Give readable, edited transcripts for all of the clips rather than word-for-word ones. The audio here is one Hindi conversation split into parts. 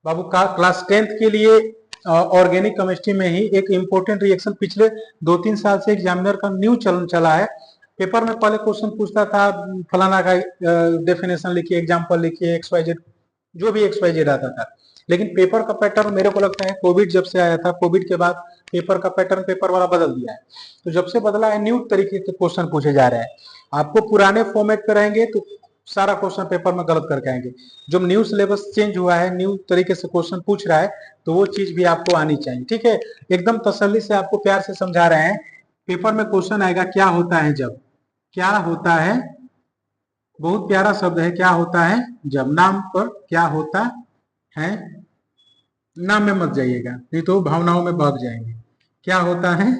बाबू का क्लास 10th के लिए ऑर्गेनिक केमिस्ट्री में ही एक इंपॉर्टेंट रिएक्शन पिछले 2-3 साल से एग्जामिनर का न्यू चलन चला है। पेपर में पहले क्वेश्चन पूछता था फलाना का डेफिनेशन लिखिए, एग्जांपल लिखिए, एक्स वाई जेड, जो भी एक्स वाई जेड आता था। लेकिन पेपर का पैटर्न मेरे को लगता है कोविड जब से आया था, कोविड के बाद पेपर का पैटर्न पेपर वाला बदल दिया है। तो जब से बदला है न्यू तरीके के क्वेश्चन पूछे जा रहे हैं। आपको पुराने फॉर्मेट पे रहेंगे तो सारा क्वेश्चन पेपर में गलत करके आएंगे। जब न्यू सिलेबस चेंज हुआ है, न्यू तरीके से क्वेश्चन पूछ रहा है, तो वो चीज भी आपको आनी चाहिए। ठीक है, एकदम तसल्ली से आपको प्यार से समझा रहे हैं। पेपर में क्वेश्चन आएगा क्या होता है जब, क्या होता है, बहुत प्यारा शब्द है, क्या होता है जब। नाम पर क्या होता है, नाम में मत जाइएगा नहीं तो भावनाओं में भाग जाएंगे। क्या होता है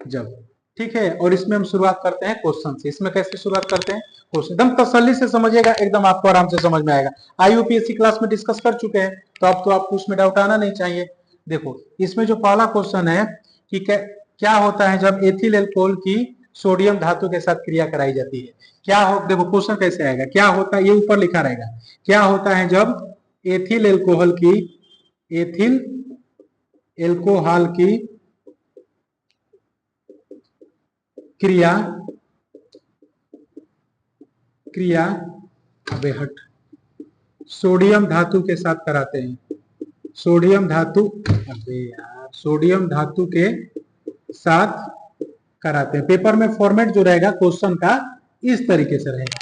जब, ठीक है। और इसमें हम शुरुआत करते हैं क्वेश्चन से। इसमें कैसे शुरुआत करते हैं, क्वेश्चन एकदम तसल्ली से समझिएगा, एकदम आपको आराम से समझ में आएगा। आईयूपीएससी क्लास में डिस्कस कर चुके हैं, तो अब तो आपको उसमें डाउट आना नहीं चाहिए। देखो इसमें जो पहला क्वेश्चन है कि क्या होता है जब एथिल एल्कोहल की सोडियम धातु के साथ क्रिया कराई जाती है। क्या हो, देखो क्वेश्चन कैसे आएगा, क्या होता है, ये ऊपर लिखा रहेगा, क्या होता है जब एथिल एल्कोहल की, एथिल एल्कोहल की क्रिया, क्रिया अबे हट सोडियम धातु के साथ कराते हैं। सोडियम धातु, अबे यार, सोडियम धातु के साथ कराते हैं। पेपर में फॉर्मेट जो रहेगा क्वेश्चन का इस तरीके से रहेगा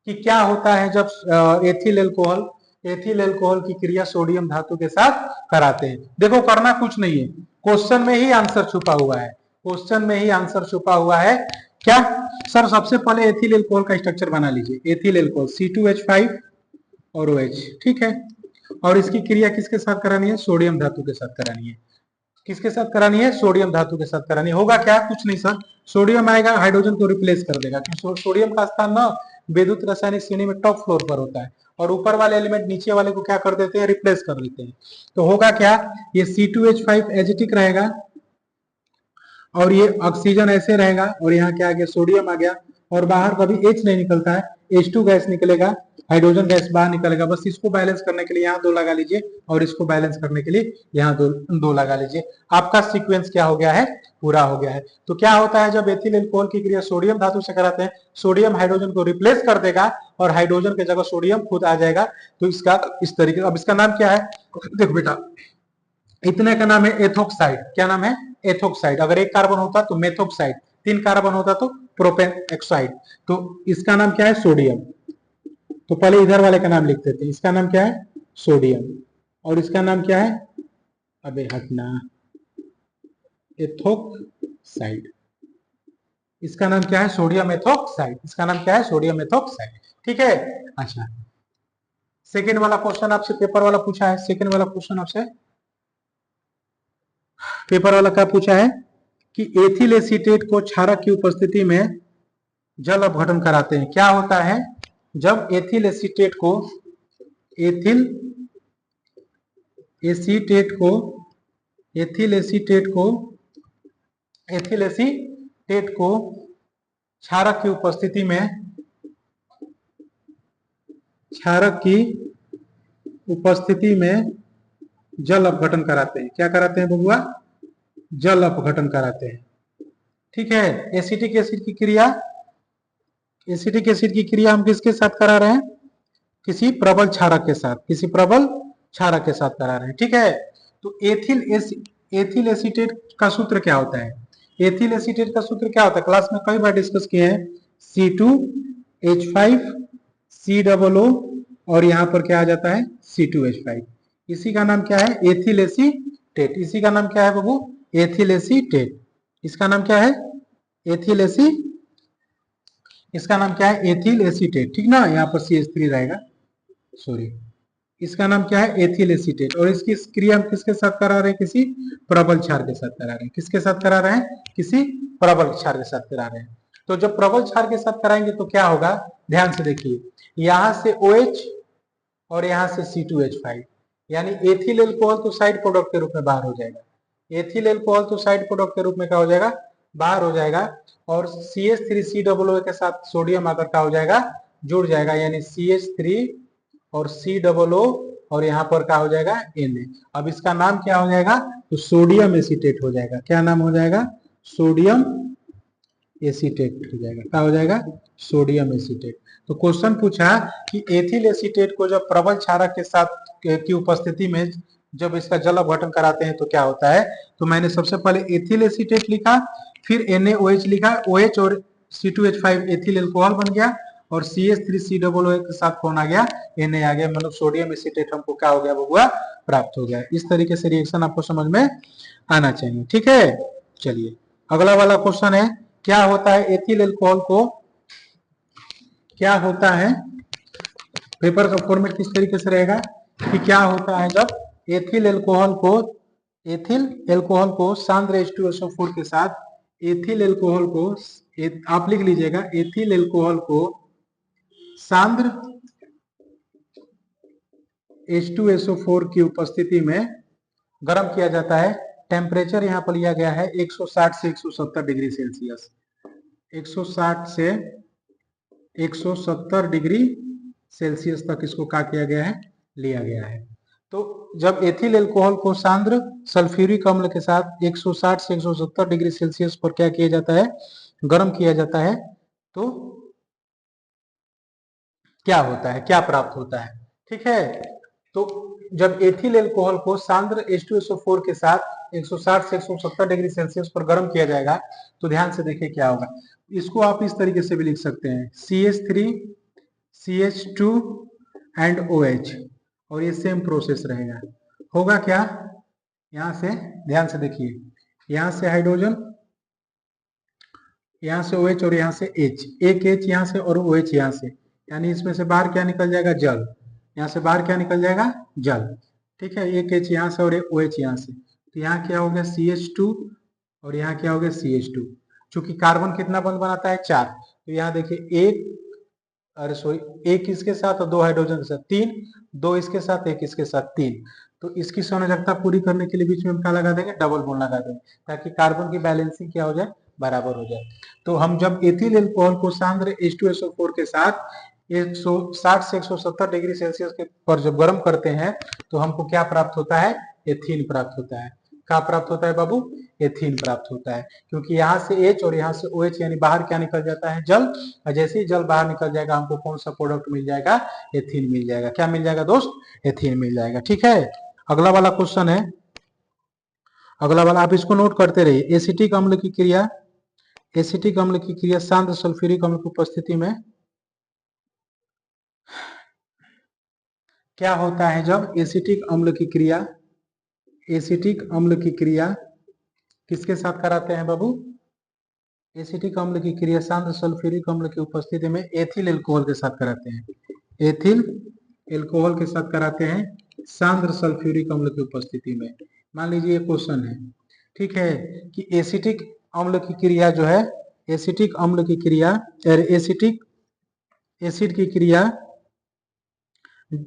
कि क्या होता है जब एथिल एल्कोहल, एथिल एल्कोहल की क्रिया सोडियम धातु के साथ कराते हैं। देखो करना कुछ नहीं है, क्वेश्चन में ही आंसर छुपा हुआ है, क्वेश्चन में ही आंसर छुपा हुआ है। क्या सर, सबसे पहले एथिल एल्कोहल का स्ट्रक्चर बना लीजिए। एथिल एल्कोहल C2H5 और OH, ठीक है। और इसकी क्रिया किसके साथ करानी है, सोडियम धातु के साथ करानी है। किसके साथ करानी है, सोडियम धातु के साथ करानी है। होगा क्या, कुछ नहीं सर, सोडियम आएगा हाइड्रोजन को रिप्लेस कर देगा। सोडियम का स्थान ना विद्युत रासायनिक श्रेणी में टॉप फ्लोर पर होता है, और ऊपर वाले एलिमेंट नीचे वाले को क्या कर देते हैं, रिप्लेस कर देते हैं। तो होगा क्या, ये C2H5 एजिटिक रहेगा, और ये ऑक्सीजन ऐसे रहेगा, और यहाँ क्या आ गया, सोडियम आ गया, और बाहर कभी H नहीं निकलता है, H2 गैस निकलेगा, हाइड्रोजन गैस बाहर निकलेगा। बस इसको बैलेंस करने के लिए यहाँ 2 लगा लीजिए, और इसको बैलेंस करने के लिए यहाँ दो लगा लीजिए। आपका सीक्वेंस क्या हो गया है, पूरा हो गया है। तो क्या होता है जब एथिल एल्कोहल की क्रिया सोडियम धातु से कराते हैं, सोडियम हाइड्रोजन को रिप्लेस कर देगा, और हाइड्रोजन की जगह सोडियम खुद आ जाएगा। तो इसका इस तरीके, अब इसका नाम क्या है, देखो बेटा, इतने का नाम है एथोक्साइड। क्या नाम है, एथोक्साइड। अगर 1 कार्बन होता तो मेथोक्साइड, 3 कार्बन होता तो प्रोपेन ऑक्साइड। तो इसका नाम क्या है, सोडियम। तो पहले इधर वाले का नाम लिख देते हैं, इसका नाम क्या है, सोडियम, और इसका नाम क्या है, अबे हटना, एथोक्साइड। इसका नाम क्या है, सोडियम एथोक्साइड। इसका नाम क्या है, सोडियम एथोक्साइड, ठीक है। अच्छा, सेकेंड वाला क्वेश्चन आपसे पेपर वाला पूछा है। सेकेंड वाला क्वेश्चन आपसे पेपर वाला क्या पूछा है कि एथिल एसीटेट को क्षारक की उपस्थिति में जल अपघटन कराते हैं। क्या होता है जब एथिल एसीटेट को, एथिल एसीटेट को, एथिल एसीटेट को, एथिल एसीटेट को क्षारक की उपस्थिति में, क्षारक की उपस्थिति में जल अपघटन कराते हैं। क्या कराते हैं बबुआ, जल अपघटन कराते हैं, ठीक है। एसिटिक एसिड की क्रिया, एसिटिक एसिड की क्रिया हम किसके साथ करा रहे हैं, किसी प्रबल क्षारक के साथ, किसी प्रबल क्षारक के साथ करा रहे हैं, ठीक है। तो एथिल एसीटेट का सूत्र क्या होता है, एथिल एसीटेट का सूत्र क्या होता है, क्लास में कई बार डिस्कस किए हैं, C2H5 COO, और यहाँ पर क्या आ जाता है, C2H5। इसी का नाम क्या है, एथिल एसीटेट। इसी का नाम क्या है बाबू, एथिल एसीटेट। इसका नाम क्या है, एथिल एसी, इसका नाम क्या है, एथिल एसीटेट, ठीक ना। यहाँ पर CH3 रहेगा, सॉरी। इसका नाम क्या है, एथिल एसीटेट। और इसकी क्रिया हम किसके साथ करा रहे हैं, किसी प्रबल क्षार के साथ करा रहे हैं। किसके साथ करा रहे हैं, किसी प्रबल क्षार के साथ करा रहे हैं। तो जब प्रबल क्षार के साथ कराएंगे तो क्या होगा, ध्यान से देखिए, यहां से OH और यहां से C2H5, यानी एथिल एल्कोहल तो साइड प्रोडक्ट के रूप में बाहर हो जाएगा। एथिल एल्कोहल तो साइड प्रोडक्ट के रूप में क्या हो जाएगा, बाहर हो जाएगा। और CH3COO के साथ सोडियम आकर क्या हो जाएगा, जुड़ जाएगा, यानी CH3 और COO और यहाँ पर क्या हो जाएगा Na। अब इसका नाम क्या हो जाएगा, तो सोडियम एसीटेट हो जाएगा। क्या नाम हो जाएगा, सोडियम एसीटेट हो जाएगा। क्या हो जाएगा, सोडियम एसीटेट। तो क्वेश्चन पूछा कि एथिल एसीटेट को जब प्रबल क्षारक के साथ की उपस्थिति में जब इसका जल अपघटन कराते हैं तो क्या होता है। तो मैंने सबसे पहले एथिल एसीटेट लिखा, फिर NaOH लिखा, OH और C2H5 एथिल एल्कोहल बन गया, और CH3COO के साथ कौन आ गया, Na आ गया। मतलब सोडियम एसीटेट हमको क्या हो गया बबुआ, प्राप्त हो गया। इस तरीके से रिएक्शन आपको समझ में आना चाहिए। ठीक है, चलिए अगला वाला क्वेश्चन है, क्या होता है एथिल एल्कोहल को, क्या होता है, पेपर का फॉर्मेट किस तरीके से रहेगा कि क्या होता है जब एथिल एल्कोहल को सांद्र H2SO4 के साथ, एथिल एल्कोहल को आप लिख लीजिएगा, एथिल एल्कोहल को सांद्र H2SO4 की उपस्थिति में गर्म किया जाता है। टेम्परेचर यहाँ पर लिया गया है 160 से 170 डिग्री सेल्सियस, 160 से 170 डिग्री सेल्सियस तक इसको क्या किया गया है, लिया गया है। तो जब एथिल एल्कोहल को सांद्र सल्फ्यूरिक अम्ल के साथ 160 से 170 डिग्री सेल्सियस पर क्या किया जाता है, गर्म किया जाता है, तो क्या होता है, क्या प्राप्त होता है। ठीक है, तो जब एथिल एल्कोहल को सांद्र H2SO4 के साथ 160 से 170 डिग्री सेल्सियस पर गर्म किया जाएगा तो ध्यान से देखिए क्या होगा। इसको आप इस तरीके से भी लिख सकते हैं, CH3 CH2 एंड OH, और ये सेम प्रोसेस रहेगा। होगा क्या, यहां से ध्यान से देखिए, यहां से हाइड्रोजन, यहां से OH और यहां से H, एक H यहां से और OH यहां से, यानी इसमें से बाहर क्या निकल जाएगा, जल। यहां से बाहर क्या निकल जाएगा, जल। ठीक है, एक H यहां से और एक OH यहां से, तो यहाँ क्या हो गया CH2 और यहाँ क्या हो गया CH2। चूंकि कार्बन कितना बंध बनाता है, 4, तो यहाँ देखिए एक इसके साथ और 2 हाइड्रोजन के साथ 3, 2 इसके साथ, 1 इसके साथ 3। तो इसकी संयोजकता पूरी करने के लिए बीच में हम क्या लगा देंगे, डबल बॉन्ड लगा देंगे, ताकि कार्बन की बैलेंसिंग क्या हो जाए, बराबर हो जाए। तो हम जब एथिल एल्कोहल को सांद्र H2SO4 के साथ 160 से 170 डिग्री सेल्सियस के पर जब गर्म करते हैं तो हमको क्या प्राप्त होता है, एथीन प्राप्त होता है। क्या प्राप्त होता है बाबू, एथीन प्राप्त होता है, क्योंकि यहाँ से H और यहाँ से OH यानी बाहर क्या निकल जाता है, जल। और जैसे ही जल बाहर निकल जाएगा हमको कौन सा प्रोडक्ट मिल जाएगा, एथीन मिल जाएगा। क्या मिल जाएगा दोस्त, एथीन मिल जाएगा। ठीक है, अगला वाला क्वेश्चन है, अगला वाला आप इसको नोट करते रहिए। एसिटिक अम्ल की क्रिया, एसिटिक अम्ल की क्रिया सांद्र सल्फ्यूरिक अम्ल की उपस्थिति में क्या होता है जब एसिटिक अम्ल की क्रिया, एसिटिक अम्ल की क्रिया किसके साथ कराते हैं बाबू, एसिटिक अम्ल की क्रिया सांद्र सल्फ्यूरिक अम्ल की उपस्थिति में एथिल एल्कोहल के साथ कराते हैं, एथिल एल्कोहल के साथ कराते हैं सांद्र सल्फ्यूरिक अम्ल की उपस्थिति में। मान लीजिए क्वेश्चन है, ठीक है, कि एसिटिक अम्ल की क्रिया जो है, एसिटिक अम्ल की क्रिया, एसिटिक एसिड की क्रिया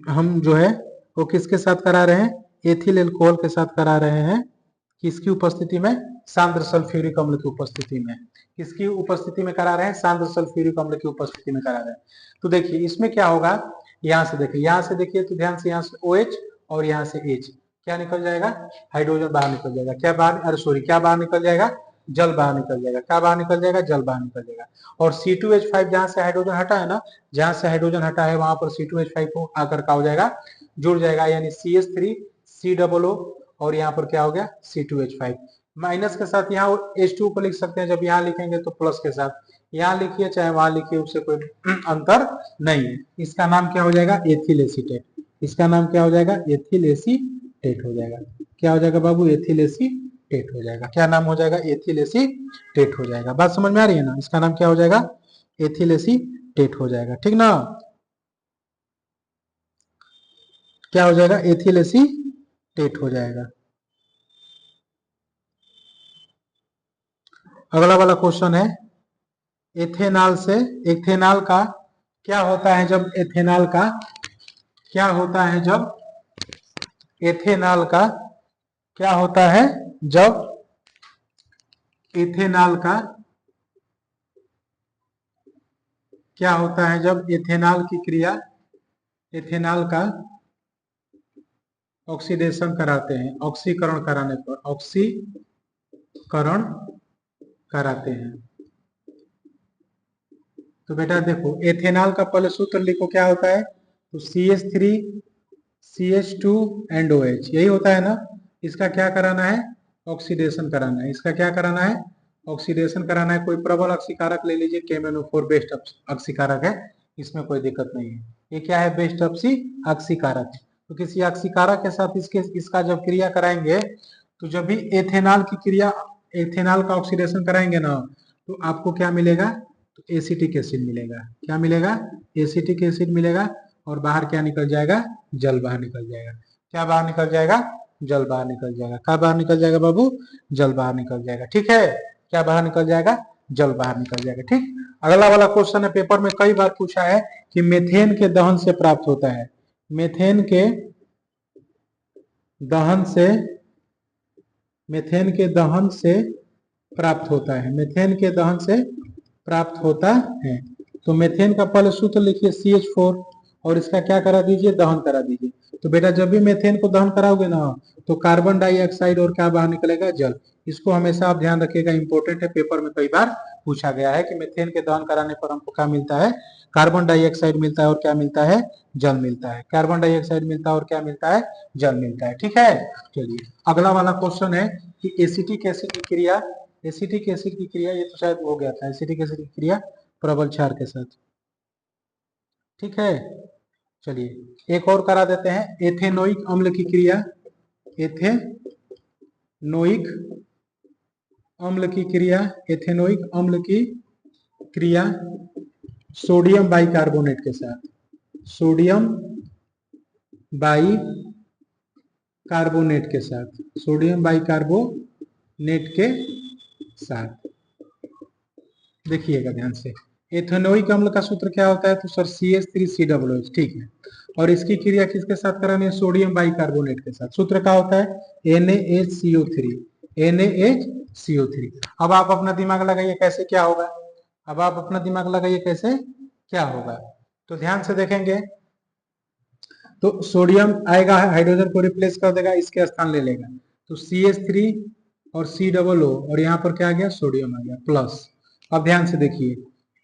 हम जो है वो किसके साथ करा रहे हैं, एथिल एल्कोहल के साथ करा रहे हैं। किसकी उपस्थिति में, सांद्र सल्फ्यूरिक अम्ल की उपस्थिति में। किसकी उपस्थिति में करा रहे हैं, सांद्र सल्फ्यूरिक अम्ल की उपस्थिति में करा रहे हैं। तो देखिए इसमें क्या होगा, यहाँ से देखिए, यहाँ से देखिए तो ध्यान से, यहाँ से OH और यहाँ से H, क्या निकल जाएगा, हाइड्रोजन बाहर निकल जाएगा। क्या बाहर, अरे सॉरी, क्या बाहर निकल जाएगा, जल बाहर निकल जाएगा। क्या बाहर निकल जाएगा, जल बाहर निकल जाएगा। और C2H5 जहां से हाइड्रोजन हटा है ना, जहां से हाइड्रोजन हटा है वहां पर C2H5 को आकर का हो जाएगा, जुड़ जाएगा, यानी CH3COO और यहाँ पर क्या हो गया, C2H5। माइनस के साथ यहाँ H2 को लिख सकते हैं, जब यहाँ लिखेंगे तो प्लस के साथ, यहाँ लिखिए चाहे वहां लिखिए, उससे कोई अंतर नहीं है। इसका नाम क्या हो जाएगा, एथिल एसीटेट। इसका नाम क्या हो जाएगा, एथिल एसीटेट हो जाएगा। क्या हो जाएगा बाबू, एथिल एसीटेट हो जाएगा। क्या नाम हो जाएगा, एथिल एसीटेट हो जाएगा। बात समझ में आ रही है ना, इसका नाम क्या हो जाएगा, एथिल एसीटेट हो जाएगा। ठीक ना, क्या हो जाएगा, एथिल एसीटेट हो जाएगा। अगला वाला क्वेश्चन है, एथेनॉल से, एथेनॉल का क्या होता है जब, एथेनॉल का क्या होता है जब, एथेनॉल का क्या होता है जब, एथेनॉल का क्या होता है जब एथेनॉल की क्रिया, एथेनॉल का ऑक्सीडेशन कराते हैं, ऑक्सीकरण कराने पर ऑक्सीकरण कराते हैं। तो बेटा देखो एथेनॉल का पहले सूत्र लिखो, क्या होता है? तो CH3 CH2 एंड OH, यही होता है ना। इसका क्या कराना है? ऑक्सीडेशन कराना है। इसका क्या कराना है? ऑक्सीडेशन कराना है। कोई प्रबल अक्सीकारक ले लीजिए, KMnO4 बेस्ट अक्सीकारक है, इसमें कोई दिक्कत नहीं है। ये क्या है? बेस्ट अक्सीकारक। तो किसी अक्सीकारक के साथ इसका जब क्रिया कराएंगे, तो जब भी एथेनॉल की क्रिया, एथेनॉल का ऑक्सीडेशन कराएंगे ना, तो आपको क्या मिलेगा? तो एसिटिक एसिड मिलेगा। क्या मिलेगा? एसिटिक एसिड मिलेगा। और बाहर क्या निकल जाएगा? जल बाहर निकल जाएगा। क्या बाहर निकल जाएगा? जल बाहर निकल जाएगा। क्या बाहर निकल जाएगा बाबू? जल बाहर निकल जाएगा। ठीक है, क्या बाहर निकल जाएगा? जल बाहर निकल जाएगा। ठीक। अगला वाला क्वेश्चन है, पेपर में कई बार पूछा है कि मेथेन के दहन से प्राप्त होता है। मेथेन के दहन से, मेथेन के दहन से प्राप्त होता है। मेथेन के दहन से प्राप्त होता है। तो मेथेन का पहले सूत्र लिखिए CH4, और इसका क्या करा दीजिए? दहन करा दीजिए। तो बेटा जब भी मेथेन को दहन कराओगे ना, तो कार्बन डाइऑक्साइड और क्या बाहर निकलेगा? जल। इसको हमेशा आप ध्यान रखिएगा, इंपॉर्टेंट है, पेपर में कई बार पूछा गया है कि मेथेन के दहन कराने पर हमको क्या मिलता है? कार्बन डाइऑक्साइड मिलता है और क्या मिलता है? जल मिलता है। कार्बन डाइऑक्साइड मिलता है और क्या मिलता है? जल मिलता है। ठीक है, चलिए अगला वाला क्वेश्चन है कि एसिटिक एसिड की क्रिया, एसिटिक एसिड की क्रिया, ये तो शायद हो गया था, एसिटिक एसिड की क्रिया प्रबल क्षार के साथ। ठीक है, चलिए एक और करा देते हैं, एथेनोइक अम्ल की क्रिया। एथेनोइक अम्ल की क्रिया, एथेनोइक अम्ल की क्रिया सोडियम बाइकार्बोनेट के साथ, सोडियम बाइकार्बोनेट के साथ, सोडियम बाइकार्बोनेट के साथ। देखिएगा ध्यान से, एथेनोइक अम्ल का सूत्र क्या होता है? तो सर CH3COOH। ठीक है, और इसकी क्रिया किसके साथ करानी है? सोडियम बाइकार्बोनेट के साथ। सूत्र क्या होता है? NaHCO3, NaHCO3। अब आप अपना दिमाग लगाइए कैसे क्या होगा। अब आप अपना दिमाग लगाइए कैसे क्या होगा। तो ध्यान से देखेंगे, तो सोडियम आएगा, हाइड्रोजन को रिप्लेस कर देगा, इसके स्थान ले लेगा। तो CH3 और COO, और यहाँ पर क्या आ गया? सोडियम आ गया प्लस। अब ध्यान से देखिए,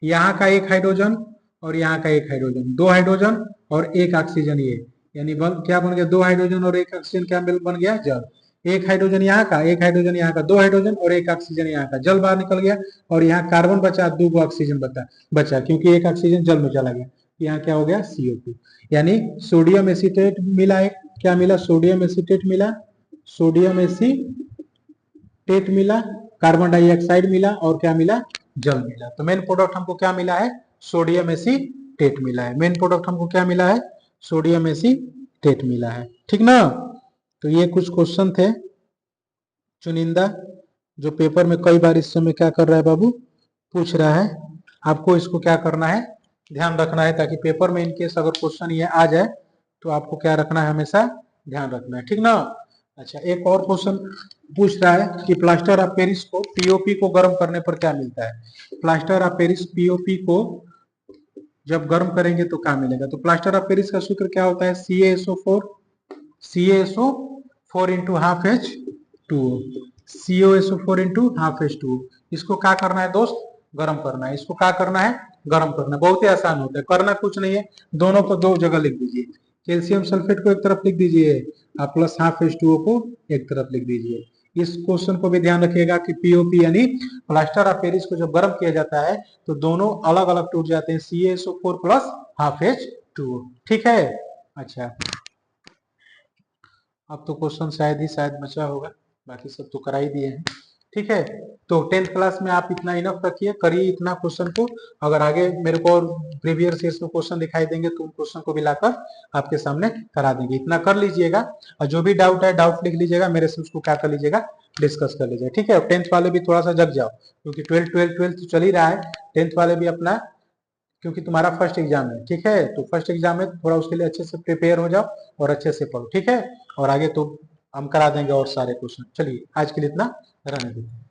यहाँ का एक हाइड्रोजन और यहाँ का एक हाइड्रोजन, दो हाइड्रोजन और एक ऑक्सीजन, ये यानी क्या बन गया? दो हाइड्रोजन और एक ऑक्सीजन, क्या बन गया? जल। एक हाइड्रोजन यहाँ का, एक हाइड्रोजन यहाँ का, दो हाइड्रोजन और एक ऑक्सीजन यहाँ का, जल बाहर निकल गया। और यहाँ कार्बन बचा, दो ऑक्सीजन बचा, क्योंकि एक ऑक्सीजन जल में चला गया। यहाँ क्या हो गया? CO2, यानी सोडियम एसीटेट मिला। एक क्या मिला? सोडियम एसीटेट मिला, सोडियम एसीटेट मिला, कार्बन डाइऑक्साइड मिला, और क्या मिला? जल मिला। तो मेन प्रोडक्ट हमको क्या मिला है? सोडियम एसीटेट मिला है। मेन प्रोडक्ट हमको क्या मिला है? सोडियम एसीटेट मिला है। ठीक ना। तो ये कुछ क्वेश्चन थे चुनिंदा, जो पेपर में कई बार इस समय क्या कर रहा है बाबू? पूछ रहा है। आपको इसको क्या करना है? ध्यान रखना है, ताकि पेपर में इनकेस अगर क्वेश्चन ये आ जाए तो आपको क्या रखना है? हमेशा ध्यान रखना है। ठीक ना। अच्छा, एक और क्वेश्चन पूछ रहा है कि प्लास्टर ऑफ पेरिस को POP को गर्म करने पर क्या मिलता है? प्लास्टर ऑफ पेरिस POP को जब गर्म करेंगे तो क्या मिलेगा? तो प्लास्टर ऑफ पेरिस का सूत्र क्या होता है? CaSO4 into half H2O, CaSO4 into half H2O। इसको क्या करना है दोस्त? गर्म करना है। इसको क्या करना है? गर्म करना। बहुत ही आसान होता है, करना कुछ नहीं है, दोनों को दो जगह लिख दीजिए। कैल्शियम सल्फेट को एक तरफ लिख दीजिए और प्लस हाफ H2O को एक तरफ लिख दीजिए। इस क्वेश्चन को भी ध्यान रखिएगा कि POP यानी प्लास्टर ऑफ पेरिस को जब गर्म किया जाता है तो दोनों अलग अलग टूट जाते हैं, CaSO4 प्लस हाफ H2O। ठीक है। अच्छा, अब तो क्वेश्चन शायद बचा होगा, बाकी सब तो करा ही दिए हैं। ठीक है, तो 10th क्लास में आप इतना इनफ रखिए, करिए इतना क्वेश्चन को। अगर आगे मेरे को और प्रीवियस ईयर में क्वेश्चन दिखाई देंगे तो उन क्वेश्चन को भी लाकर आपके सामने करा देंगे। इतना कर लीजिएगा, और जो भी डाउट है डाउट लिख लीजिएगा, मेरे से उसको क्या कर लीजिएगा? डिस्कस कर लीजिएगा। ठीक है, 10th वाले भी थोड़ा सा जग जाओ, क्योंकि 12 तो चल ही रहा है, 10th वाले भी अपना, क्योंकि तुम्हारा फर्स्ट एग्जाम है। ठीक है, तो फर्स्ट एग्जाम है, थोड़ा उसके लिए अच्छे से प्रिपेयर हो जाओ और अच्छे से पढ़ो। ठीक है, और आगे तो हम करा देंगे और सारे क्वेश्चन। चलिए आज के लिए इतना रहने देते हैं।